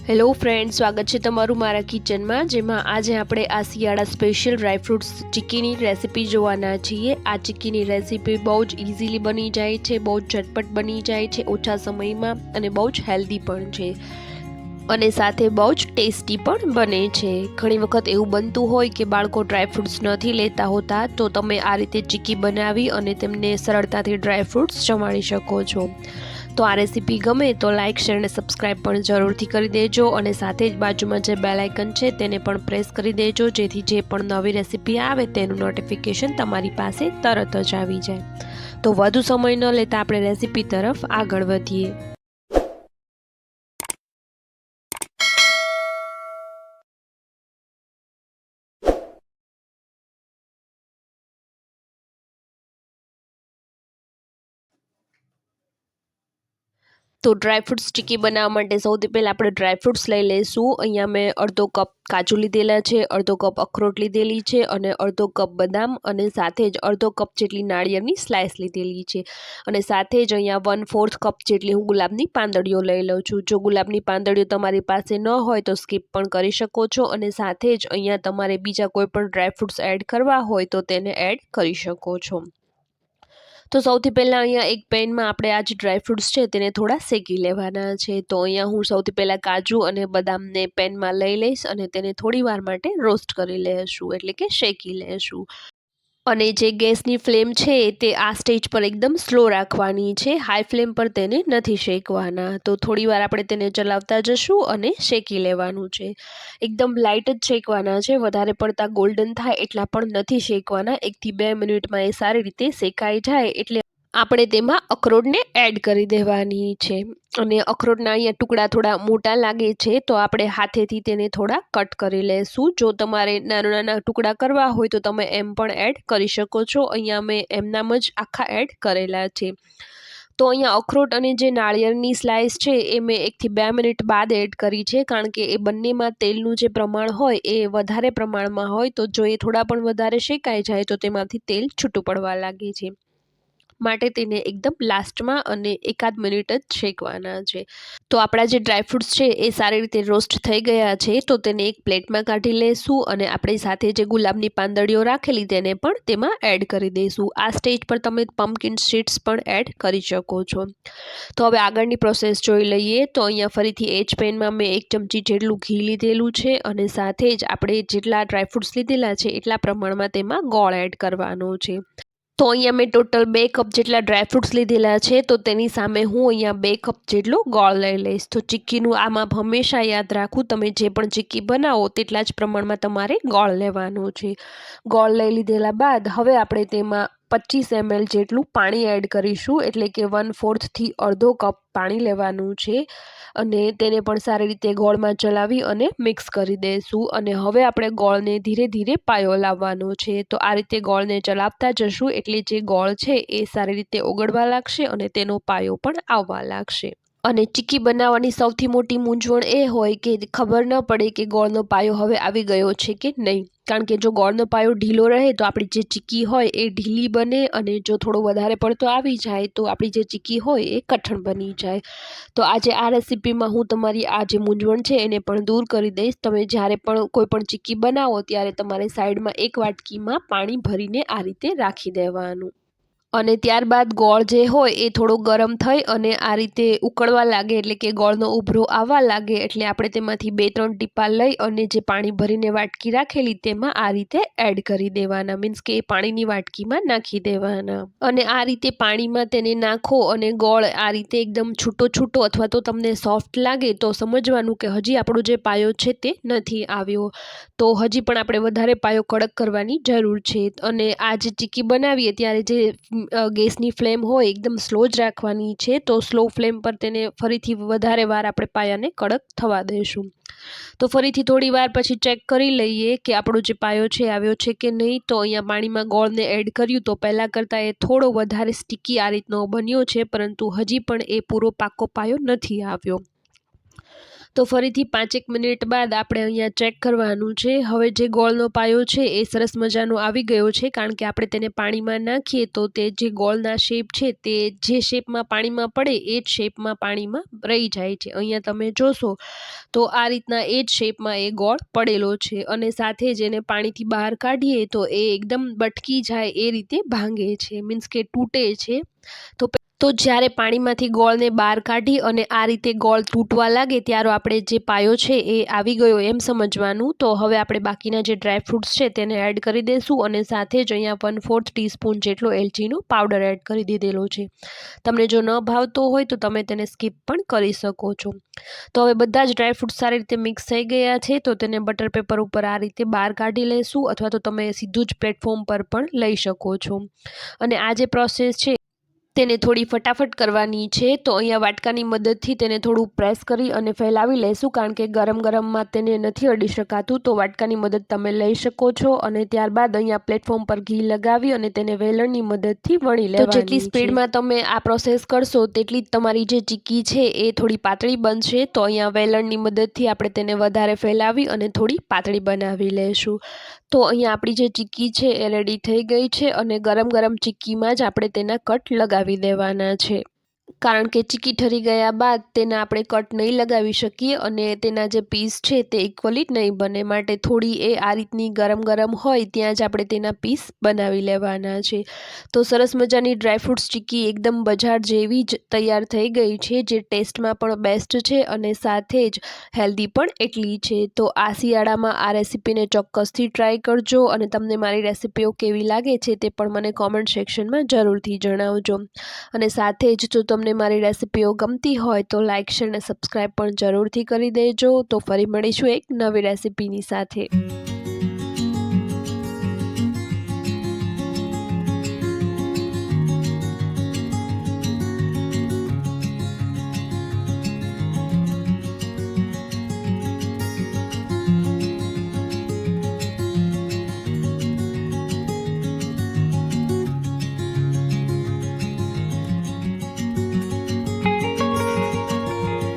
Hello friend, સ્વાગત છે તમારું મારા કિચનમાં, જેમાં આજે આપણે આ શિયાળા સ્પેશિયલ ડ્રાયફ્રૂટ્સ ચિક્કીની રેસીપી જોવાના છીએ। આ ચિક્કીની રેસીપી બહુ જ ઇઝીલી બની જાય છે, બહુ જ ઝટપટ બની જાય છે, ઓછા સમયમાં, અને બહુ જ હેલ્ધી પણ છે અને સાથે બહુ જ ટેસ્ટી પણ બને છે। ઘણી વખત એવું બનતું હોય કે બાળકો ડ્રાયફ્રૂટ્સ નથી લેતા હોતા, તો તમે આ રીતે ચિક્કી બનાવી અને તેમને સરળતાથી ડ્રાયફ્રૂટ્સ જમાડી શકો છો। તો આ રેસીપી ગમે તો લાઇક, શેર અને સબસ્ક્રાઈબ પણ જરૂરથી કરી દેજો, અને સાથે જ બાજુમાં જે બેલ આઇકન છે તેને પણ પ્રેસ કરી દેજો, જેથી જે પણ નવી રેસીપી આવે તેનું નોટિફિકેશન તમારી પાસે તરત જ આવી જાય। તો વધુ સમય ન લેતા આપણે રેસીપી તરફ આગળ વધીએ। તો ડ્રાયફ્રૂટ્સ ચિક્કી બનાવવા માટે સૌથી પહેલાં આપણે ડ્રાયફ્રૂટ્સ લઈ લઈશું। અહીંયા મેં અડધો કપ કાજુ લીધેલા છે, અડધો કપ અખરોટ લીધેલી છે, અને અડધો કપ બદામ, અને સાથે જ અડધો કપ જેટલી નાળિયેરની સ્લાઇસ લીધેલી છે, અને સાથે જ અહીંયા 1/4 કપ જેટલી હું ગુલાબની પાંદડીઓ લઈ લઉં છું। જો ગુલાબની પાંદડીઓ તમારી પાસે ન હોય તો સ્કીપ પણ કરી શકો છો, અને સાથે જ અહીંયા તમારે બીજા કોઈ પણ ડ્રાયફ્રૂટ્સ એડ કરવા હોય તો તેને એડ કરી શકો છો। તો સૌથી પહેલાં અહીંયા એક પેનમાં આપણે આ જે ડ્રાયફ્રૂટ્સ છે તેને થોડા શેકી લેવાના છે। તો અહીંયા હું સૌથી પહેલાં કાજુ અને બદામને પેનમાં લઈ લઈશ અને તેને થોડી વાર માટે રોસ્ટ કરી લઈશું, એટલે કે શેકી લઈશું। અને જે ગેસની ફ્લેમ છે તે આ સ્ટેજ પર એકદમ સ્લો રાખવાની છે, હાઈ ફ્લેમ પર તેને નથી શેકવાના। તો થોડી વાર આપણે તેને ચલાવતા જશું અને શેકી લેવાનું છે। એકદમ લાઇટ જ શેકવાના છે, વધારે પડતા ગોલ્ડન થાય એટલા પણ નથી શેકવાના। 1 થી 2 મિનિટમાં એ સારી રીતે શેકાઈ જાય એટલે આપણે તેમાં અખરોટને એડ કરી દેવાની છે। અને અખરોટના અહીંયા ટુકડા થોડા મોટા લાગે છે, તો આપણે હાથેથી તેને થોડા કટ કરી લેશું। જો તમારે નાના નાના ટુકડા કરવા હોય તો તમે એમ પણ એડ કરી શકો છો, અહીંયા મેં એમનામ જ આખા એડ કરેલા છે। તો અહીંયા અખરોટ અને જે નાળિયેરની સ્લાઇસ છે એ મેં 1 થી 2 મિનિટ બાદ એડ કરી છે, કારણ કે એ બંનેમાં તેલનું જે પ્રમાણ હોય એ વધારે પ્રમાણમાં હોય, તો જો એ થોડા પણ વધારે શેકાઈ જાય તો તેમાંથી તેલ છૂટું પડવા લાગે છે, માટે તેને એકદમ લાસ્ટમાં અને 1 મિનિટ જ શેકવાના છે। તો આપણા જે ડ્રાયફ્રૂટ્સ છે એ સારી રીતે રોસ્ટ થઈ ગયા છે, તો તેને એક પ્લેટમાં કાઢી લઈશું, અને આપણી સાથે જે ગુલાબની પાંદડીઓ રાખેલી તેને પણ તેમાં એડ કરી દઈશું। આ સ્ટેજ પર તમે પમ્પકિન સીડ્સ પણ એડ કરી શકો છો। તો હવે આગળની પ્રોસેસ જોઈ લઈએ। તો અહીંયા ફરીથી એ જ પેનમાં મેં 1 ચમચી જેટલું ઘી લીધેલું છે, અને સાથે જ આપણે જેટલા ડ્રાયફ્રૂટ્સ લીધેલા છે એટલા પ્રમાણમાં તેમાં ગોળ એડ કરવાનો છે। તો અહીંયા મેં ટોટલ 2 કપ જેટલા ડ્રાયફ્રૂટ્સ લીધેલા છે, તો તેની સામે હું અહીંયા 2 કપ જેટલો ગોળ લઈ લઈશ। તો ચિક્કીનું આમાં હંમેશા યાદ રાખવું, તમે જે પણ ચિક્કી બનાવો તેટલા જ પ્રમાણમાં તમારે ગોળ લેવાનું છે। ગોળ લઈ લીધેલા બાદ હવે આપણે તેમાં 25 ml જેટલું પાણી એડ કરીશું, એટલે કે 1/4 થી અડધો કપ પાણી લેવાનું છે, અને તેને પણ સારી રીતે ગોળમાં ચલાવી અને મિક્સ કરી દઈશું। અને હવે આપણે ગોળને ધીરે ધીરે પાયો લાવવાનો છે। તો આ રીતે ગોળને ચલાવતા જશું એટલે જે ગોળ છે એ સારી રીતે ઓગળવા લાગશે અને તેનો પાયો પણ આવવા લાગશે। અને ચિક્કી બનાવવાની સૌથી મોટી મૂંઝવણ એ હોય કે ખબર ન પડે કે ગોળનો પાયો હવે આવી ગયો છે કે નહીં, કારણ કે જો ગોળનો પાયો ઢીલો રહે તો આપણી જે ચિક્કી હોય એ ઢીલી બને, અને જો થોડો વધારે પડતો આવી જાય તો આપણી જે ચિક્કી હોય એ કઠણ બની જાય। તો આજે આ રેસીપીમાં હું તમારી આ જે મૂંઝવણ છે એને પણ દૂર કરી દઈશ। તમે જ્યારે પણ કોઈ પણ ચિક્કી બનાવો ત્યારે તમારે સાઈડમાં 1 વાટકીમાં પાણી ભરીને આ રીતે રાખી દેવાનું, અને ત્યારબાદ ગોળ જે હોય એ થોડો ગરમ થઈ અને આ રીતે ઉકળવા લાગે, એટલે કે ગોળનો ઉભરો આવવા લાગે, એટલે આપણે તેમાંથી 2-3 ટીપા લઈ અને જે પાણી ભરીને વાટકી રાખેલી તેમાં આ રીતે એડ કરી દેવાના, મીન્સ કે એ પાણીની વાટકીમાં નાખી દેવાના। અને આ રીતે પાણીમાં તેને નાખો અને ગોળ આ રીતે એકદમ છૂટો છૂટો અથવા તો તમને સોફ્ટ લાગે તો સમજવાનું કે હજી આપણો જે પાયો છે તે નથી આવ્યો, તો હજી પણ આપણે વધારે પાયો કડક કરવાની જરૂર છે। અને આ જે ચિક્કી બનાવીએ ત્યારે જે ગેસની ફ્લેમ હોય એકદમ સ્લો જ રાખવાની છે। તો સ્લો ફ્લેમ પર તેને ફરીથી વધારે વાર આપણે પાયાને કડક થવા દઈશું। તો ફરીથી થોડી વાર પછી ચેક કરી લઈએ કે આપણો જે પાયો છે આવ્યો છે કે નહીં। તો અહીંયા પાણીમાં ગોળને એડ કર્યું તો પહેલાં કરતાં એ થોડો વધારે સ્ટીકી આ રીતનો બન્યો છે, પરંતુ હજી પણ એ પૂરો પાકો પાયો નથી આવ્યો। તો ફરીથી 5 મિનિટ બાદ આપણે અહીંયા ચેક કરવાનું છે। હવે જે ગોળનો પાયો છે એ સરસ મજાનો આવી ગયો છે, કારણ કે આપણે તેને પાણીમાં નાખીએ તો તે જે ગોળના શેપ છે તે જે શેપમાં પાણીમાં પડે એ જ શેપમાં પાણીમાં રહી જાય છે। અહીંયા તમે જોશો તો આ રીતના એ જ શેપમાં એ ગોળ પડેલો છે, અને સાથે જ એને પાણીથી બહાર કાઢીએ તો એ એકદમ બટકી જાય એ રીતે ભાંગે છે, મીન્સ કે તૂટે છે। તો જ્યારે પાણીમાંથી ગોળને બહાર કાઢી અને આ રીતે ગોળ તૂટવા લાગે ત્યારે આપણે જે પાયો છે એ આવી ગયો એમ સમજવાનું। તો હવે આપણે બાકીના જે ડ્રાયફ્રૂટ્સ છે તેને એડ કરી દઈશું, અને સાથે જ અહીંયા 1/4 ટીસ્પૂન જેટલો એલચીનો પાવડર એડ કરી દીધેલો છે। તમને જો ન ભાવતો હોય તો તમે તેને સ્કીપ પણ કરી શકો છો। તો હવે બધા જ ડ્રાયફ્રૂટ્સ સારી રીતે મિક્સ થઈ ગયા છે, તો તેને બટર પેપર ઉપર આ રીતે બહાર કાઢી લઈશું, અથવા તો તમે સીધું જ પ્લેટફોર્મ પર પણ લઈ શકો છો। અને આ જે પ્રોસેસ છે તેને થોડી ફટાફટ કરવાની છે, તો અહીંયા વાટકાની મદદથી તેને થોડું પ્રેસ કરી અને ફેલાવી લઈશું, કારણ કે ગરમ ગરમમાં તેને નથી અડી શકાતું। તો વાટકાની મદદ તમે લઈ શકો છો, અને ત્યારબાદ અહીંયા પ્લેટફોર્મ પર ઘી લગાવી અને તેને વેલણની મદદથી વણી લેવાની છે। જેટલી સ્પીડમાં તમે આ પ્રોસેસ કરશો તેટલી જ તમારી જે ચીક્કી છે એ થોડી પાતળી બનશે। તો અહીંયા વેલણની મદદથી આપણે તેને વધારે ફેલાવી અને થોડી પાતળી બનાવી લઈશું। તો અહીંયા આપણી જે ચીક્કી છે એ રેડી થઈ ગઈ છે, અને ગરમ ગરમ ચીક્કીમાં જ આપણે તેના કટ લગાવી દેવાના છે, કારણ કે ચીક્કી ઠરી ગયા બાદ તેના આપણે કટ નહીં લગાવી શકીએ અને તેના જે પીસ છે તે ઇક્વલી નહીં બને, માટે થોડી એ આ રીતની ગરમ ગરમ હોય ત્યાં જ આપણે તેના પીસ બનાવી લેવાના છે। તો સરસ મજાની ડ્રાયફ્રૂટ્સ ચીક્કી એકદમ બજાર જેવી જ તૈયાર થઈ ગઈ છે, જે ટેસ્ટમાં પણ બેસ્ટ છે અને સાથે જ હેલ્ધી પણ એટલી છે। તો આ શિયાળામાં આ રેસીપીને ચોક્કસથી ટ્રાય કરજો, અને તમને મારી રેસીપીઓ કેવી લાગે છે તે પણ મને કોમેન્ટ સેક્શનમાં જરૂરથી જણાવજો। અને સાથે જ જો તમને મારી રેસીપીઓ ગમતી હોય તો લાઇક, શેર અને સબસ્ક્રાઈબ પણ જરૂરથી કરી દેજો। તો ફરી મળીશું એક નવી રેસીપીની સાથે।